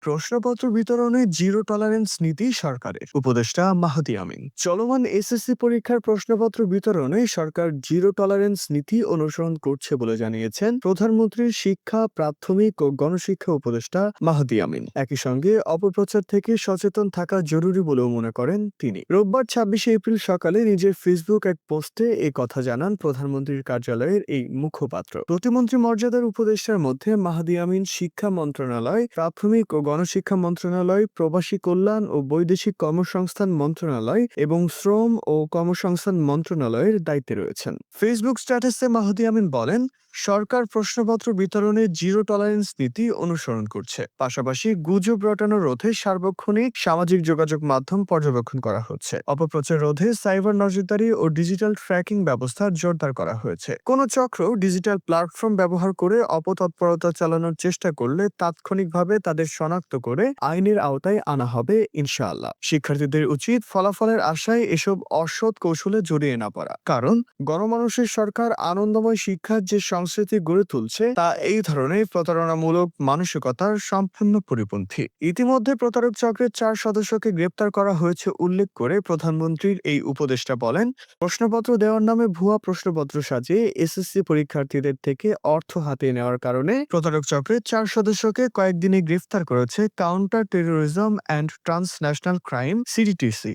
প্রশ্নপত্র বিতরণে zero tolerance নীতি সরকারের উপদেষ্টা মাহদি আমিন। চলমান এসএসসি পরীক্ষার প্রশ্নপত্র বিতরণে সরকার জিরো টলারেন্স নীতি অনুসরণ করছে বলে জানিয়েছেন প্রধানমন্ত্রীর শিক্ষা, প্রাথমিক ও গণশিক্ষা উপদেষ্টা মাহদি আমিন। একই সঙ্গে অপপ্রচার থেকে সচেতন থাকা জরুরি বলেও মনে করেন তিনি। রোববার ২৬শে এপ্রিল সকালে নিজের ফেসবুক এক পোস্টে এ কথা জানান প্রধানমন্ত্রীর কার্যালয়ের এই মুখপাত্র। প্রতিমন্ত্রী মর্যাদার উপদেষ্টার মধ্যে মাহদি আমিন শিক্ষা মন্ত্রণালয়, প্রাথমিক ও গণশিক্ষা মন্ত্রণালয়, প্রবাসী কল্যাণ ও বৈদেশিক কর্মসংস্থান মন্ত্রণালয় এবং শ্রম ও কর্মসংস্থান মন্ত্রণালয়ের দায়িত্বে রয়েছেন। ফেসবুক স্ট্যাটাসে মাহদি আমিন বলেন, সরকার প্রশ্নপত্র বিতরণে জিরো টলারেন্স নীতি অনুসরণ করছে। পাশাপাশি গুজব রটানো রোধে সার্বক্ষণিক সামাজিক যোগাযোগ মাধ্যম পর্যবেক্ষণ করা হচ্ছে। অপপ্রচার রোধে সাইবার নজরদারি ও ডিজিটাল ট্র্যাকিং ব্যবস্থা জোরদার করা হয়েছে। কোন চক্র ডিজিটাল প্ল্যাটফর্ম ব্যবহার করে অপতৎপরতা চালানোর চেষ্টা করলে তাৎক্ষণিকভাবে তাদের শনাক্ত করে আইনের আওতায় আনা হবে ইনশাআল্লাহ। শিক্ষার্থীদের উচিত ফলাফলের আশায় এসব অসৎ কৌশলে জড়িয়ে না পড়া, কারণ গণমানুষের সরকার আনন্দময় শিক্ষার যে সংস্কৃতি গড়ে তুলছে তা এই ধরনের প্রতারণামূলক মানসিকতার সম্পূর্ণ পরিপন্থী। ইতিমধ্যে প্রতারক চক্রের ৪ সদস্যকে গ্রেপ্তার করা হয়েছে উল্লেখ করে প্রধানমন্ত্রীর এই উপদেষ্টা বলেন, প্রশ্নপত্র দেওয়ার নামে ভুয়া প্রশ্নপত্র সাজিয়ে এসএসসি পরীক্ষার্থীদের থেকে অর্থ হাতিয়ে নেওয়ার কারণে প্রতারক চক্রের ৪ সদস্যকে কয়েকদিনে গ্রেফতার করেছে counter terrorism and transnational crime সিডিটিসি।